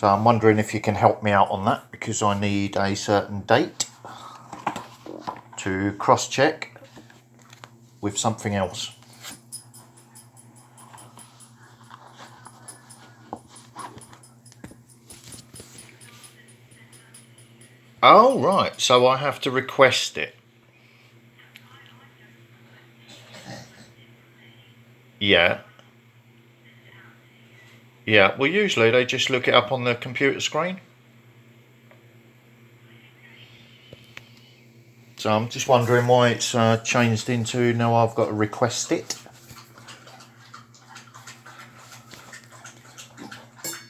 So I'm wondering if you can help me out on that, because I need a certain date to cross-check with something else. Oh, right, so I have to request it. Yeah. Yeah, well, usually they just look it up on the computer screen. So I'm just wondering why it's changed into now I've got to request it.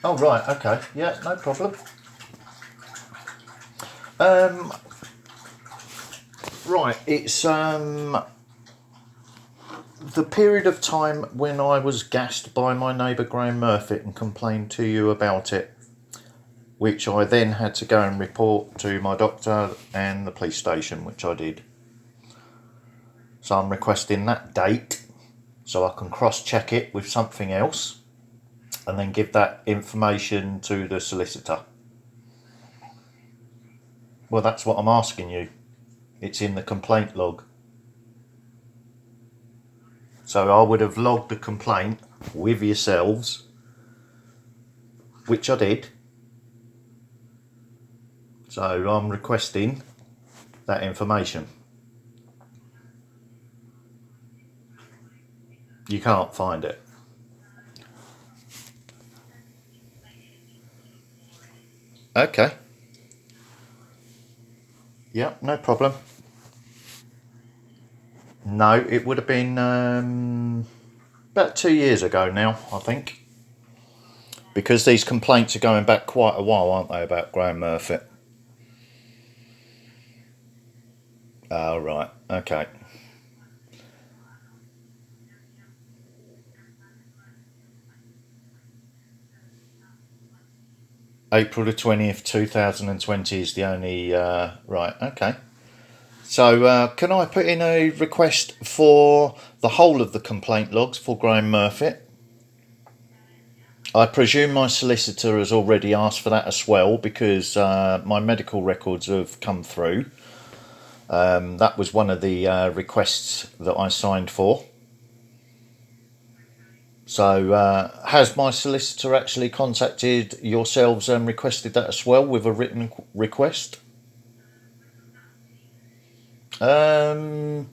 Oh, right, okay. Yeah, no problem. Right, it's the period of time when I was gassed by my neighbour Graham Murphy and complained to you about it, which I then had to go and report to my doctor and the police station, which I did. So I'm requesting that date so I can cross-check it with something else and then give that information to the solicitor. Well, that's what I'm asking you. It's in the complaint log. So I would have logged the complaint with yourselves, which I did. So I'm requesting that information. You can't find it. Okay. Yeah, no problem. No, it would have been about 2 years ago now, I think. Because these complaints are going back quite a while, aren't they, about Graham Murphy? Oh, right. Okay. April the 20th, 2020 is the only... right, okay. So can I put in a request for the whole of the complaint logs for Graham Murphy? I presume my solicitor has already asked for that as well, because my medical records have come through. That was one of the requests that I signed for. So has my solicitor actually contacted yourselves and requested that as well with a written request? When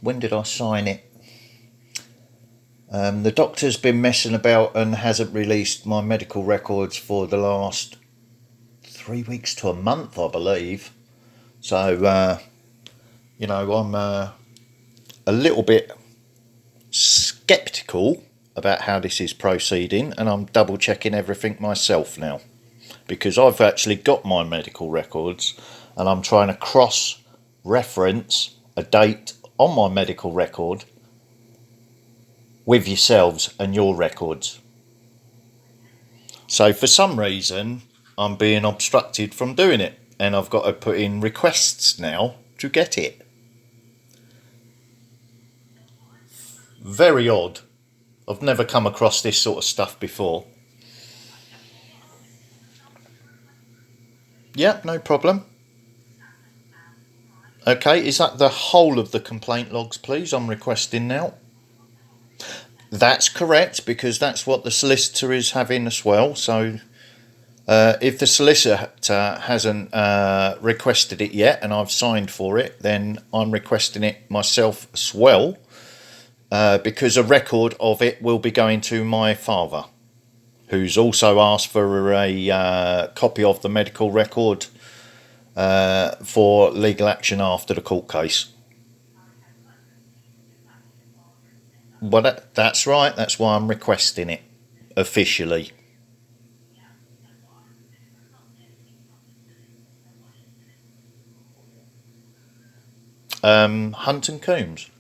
did I sign it? The doctor's been messing about and hasn't released my medical records for the last 3 weeks to a month, I believe. So, I'm a little bit sceptical about how this is proceeding, and I'm double checking everything myself now, because I've actually got my medical records and I'm trying to cross reference a date on my medical record with yourselves and your records. So for some reason I'm being obstructed from doing it, and I've got to put in requests now to get it. Very odd. I've never come across this sort of stuff before. Yeah, no problem. Okay, is that the whole of the complaint logs, please? I'm requesting now. That's correct, because that's what the solicitor is having as well. So if the solicitor hasn't requested it yet and I've signed for it, then I'm requesting it myself as well, because a record of it will be going to my father, who's also asked for a copy of the medical record for legal action after the court case. Well, that's right. That's why I'm requesting it officially. Hunt and Coombs.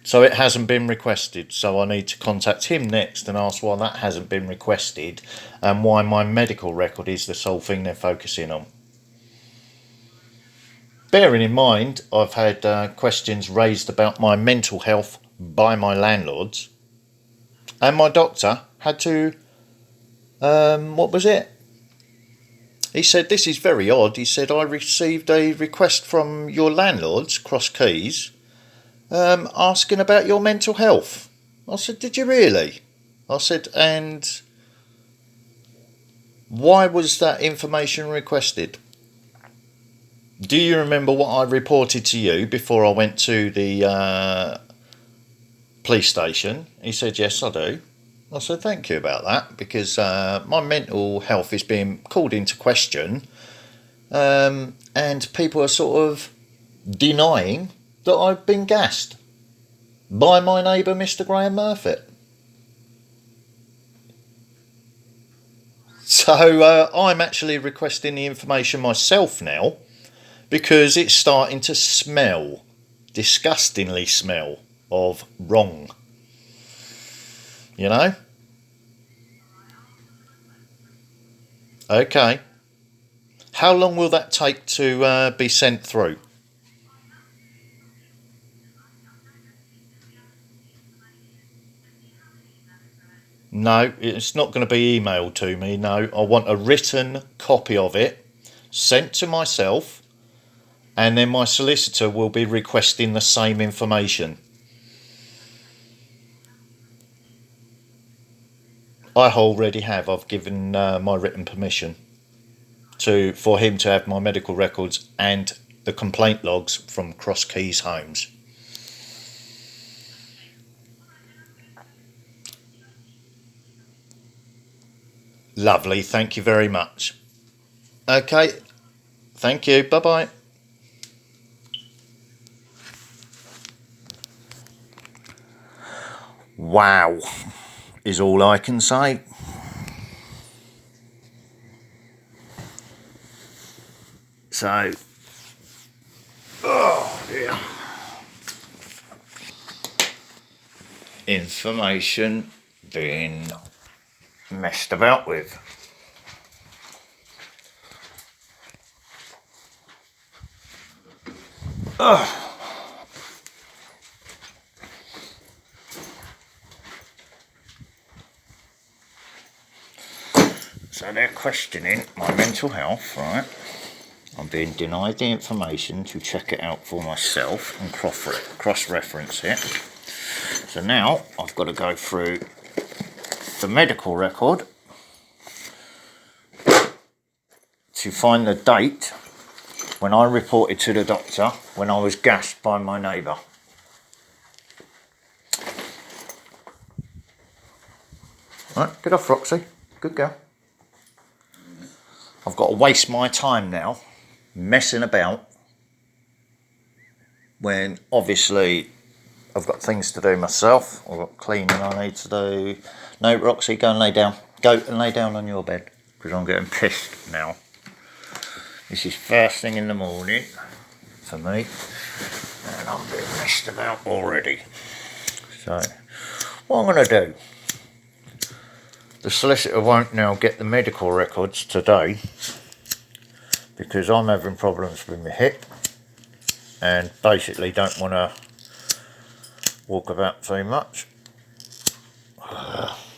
So it hasn't been requested. So I need to contact him next and ask why that hasn't been requested and why my medical record is the sole thing they're focusing on. Bearing in mind, I've had questions raised about my mental health by my landlords, and my doctor had to What was it? He said, this is very odd. He said, I received a request from your landlords, Cross Keys, asking about your mental health. I said, did you really? I said, and why was that information requested? Do you remember what I reported to you before I went to the police station? He said, yes, I do. I said, thank you about that, because my mental health is being called into question, and people are sort of denying that I've been gassed by my neighbour, Mr. Graham Murphy. So I'm actually requesting the information myself now, because it's starting to smell, disgustingly smell, of wrong. You know? Okay. How long will that take to be sent through? No, it's not going to be emailed to me. No, I want a written copy of it sent to myself, and then my solicitor will be requesting the same information. I already have. I've given my written permission for him to have my medical records and the complaint logs from Cross Keys Homes. Lovely. Thank you very much. Okay. Thank you. Bye bye. Wow, is all I can say. So, oh dear. Information being messed about with. Ugh. So they're questioning my mental health, right? I'm being denied the information to check it out for myself and cross-reference it. So now I've got to go through the medical record to find the date when I reported to the doctor when I was gassed by my neighbour. Right, get off, Roxy. Good girl. I've got to waste my time now messing about when obviously I've got things to do myself. I've got cleaning I need to do. No, Roxy, go and lay down. Go and lay down on your bed, because I'm getting pissed now. This is first thing in the morning for me, and I'm being messed about already. So, what I'm going to do, the solicitor won't now get the medical records today, because I'm having problems with my hip and basically don't want to walk about too much.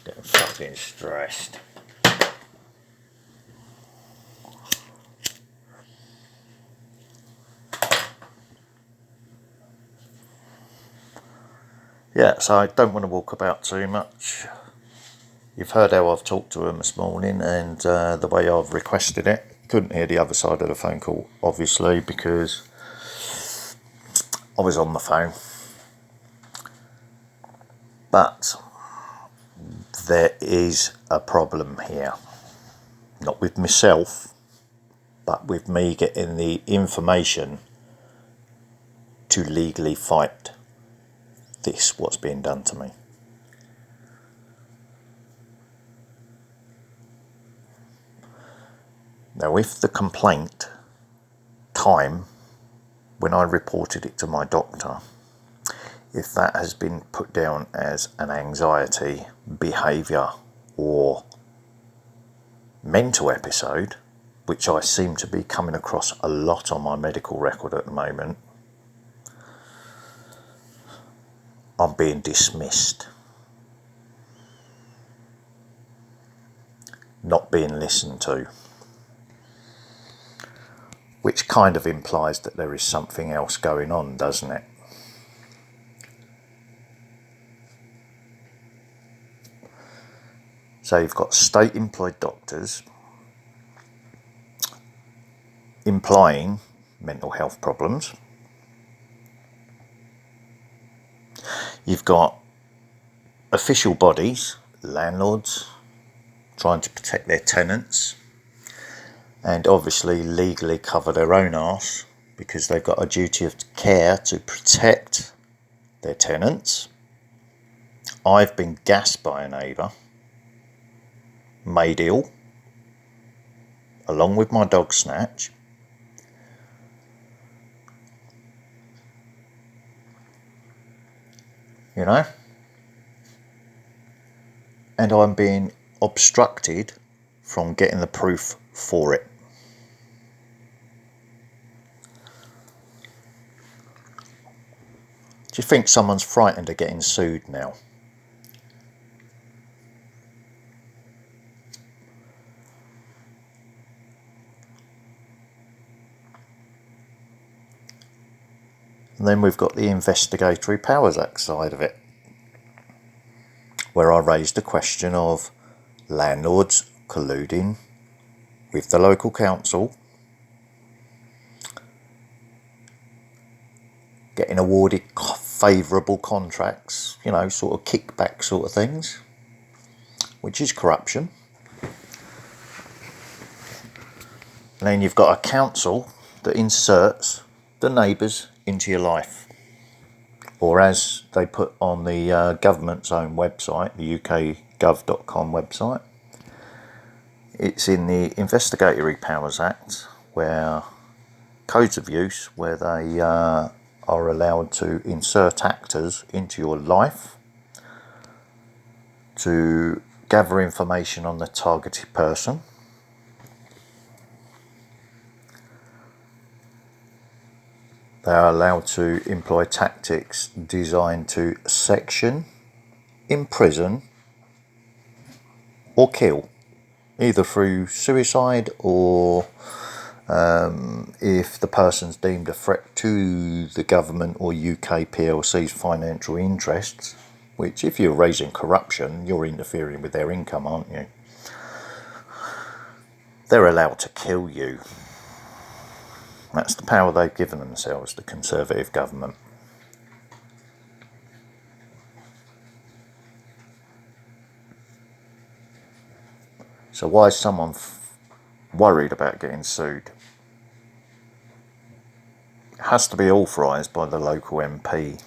Getting fucking stressed. Yeah, so I don't want to walk about too much. You've heard how I've talked to him this morning, and the way I've requested it. Couldn't hear the other side of the phone call, obviously, because I was on the phone. But there is a problem here. Not with myself, but with me getting the information to legally fight this, what's being done to me. Now, if the complaint time, when I reported it to my doctor, if that has been put down as an anxiety behaviour or mental episode, which I seem to be coming across a lot on my medical record at the moment, I'm being dismissed. not being listened to, which kind of implies that there is something else going on, doesn't it? So you've got state employed doctors implying mental health problems. You've got official bodies, landlords, trying to protect their tenants and obviously legally cover their own arse because they've got a duty of care to protect their tenants. I've been gassed by a neighbour, made ill, along with my dog Snatch. You know? And I'm being obstructed from getting the proof for it. Do you think someone's frightened of getting sued now? And then we've got the Investigatory Powers Act side of it, where I raised the question of landlords colluding with the local council, getting awarded favourable contracts, you know, sort of kickback sort of things, which is corruption. And then you've got a council that inserts the neighbours into your life, or as they put on the government's own website, the ukgov.com website, it's in the Investigatory Powers Act, where codes of use, where they are allowed to insert actors into your life to gather information on the targeted person. They are allowed to employ tactics designed to section, imprison, or kill, either through suicide or if the person's deemed a threat to the government or UK PLC's financial interests, which if you're raising corruption, you're interfering with their income, aren't you? They're allowed to kill you. That's the power they've given themselves, the Conservative government. So why is someone worried about getting sued? It has to be authorised by the local MP.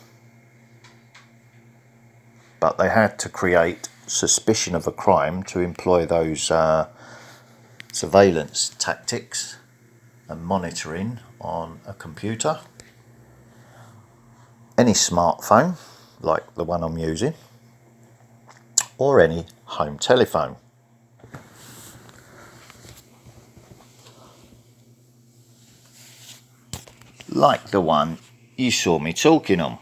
But they had to create suspicion of a crime to employ those surveillance tactics and monitoring on a computer, any smartphone like the one I'm using, or any home telephone. Like the one you saw me talking on.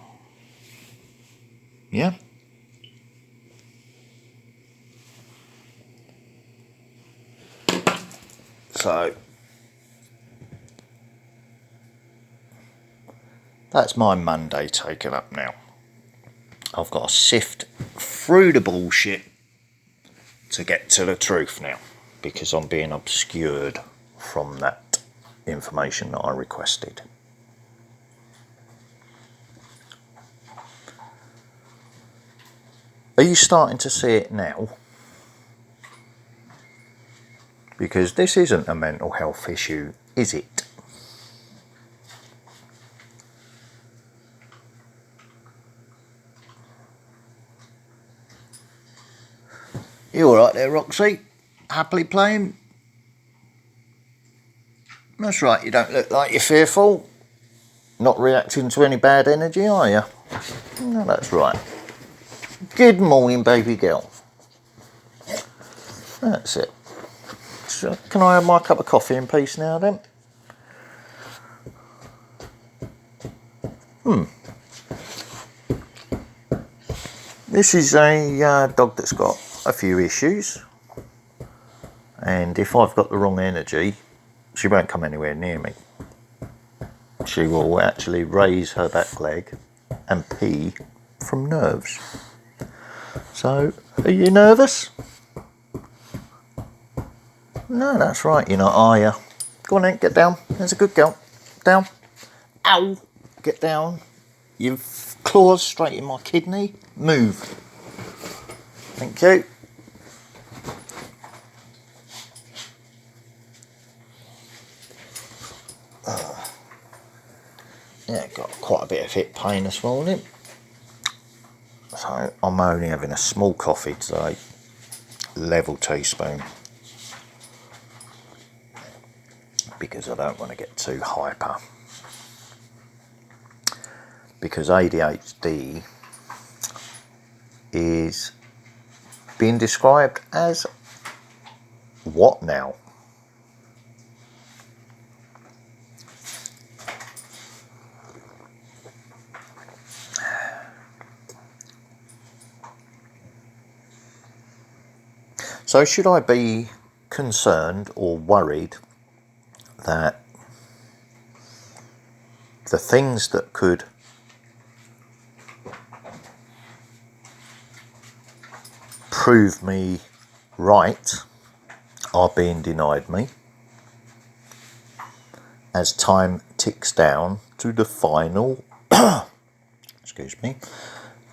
Yeah? So that's my Monday taken up now. I've got to sift through the bullshit to get to the truth now, because I'm being obscured from that information that I requested. Are you starting to see it now? Because this isn't a mental health issue, is it? You alright there, Roxy? Happily playing? That's right, you don't look like you're fearful. Not reacting to any bad energy, are you? No, that's right. Good morning, baby girl. That's it. So, can I have my cup of coffee in peace now then? This is a dog that's got a few issues. And if I've got the wrong energy, she won't come anywhere near me. She will actually raise her back leg and pee from nerves. So, are you nervous? No, that's right, you're not, are you? Go on then, get down. There's a good girl. Down. Ow! Get down. You've claws straight in my kidney. Move. Thank you. Yeah, got quite a bit of hip pain this morning. So I'm only having a small coffee today. Level teaspoon. Because I don't want to get too hyper. Because ADHD is being described as what now? So should I be concerned or worried that the things that could prove me right are being denied me as time ticks down to the final excuse me,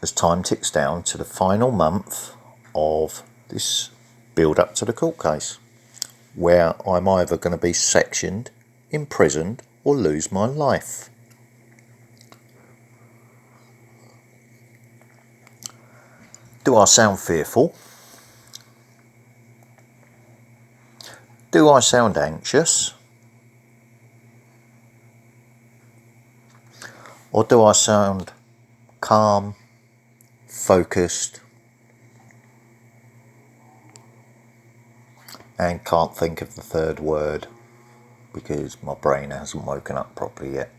as time ticks down to the final month of this build up to the court case, where I'm either going to be sectioned, imprisoned, or lose my life. Do I sound fearful? Do I sound anxious? Or do I sound calm, focused, and can't think of the third word because my brain hasn't woken up properly yet?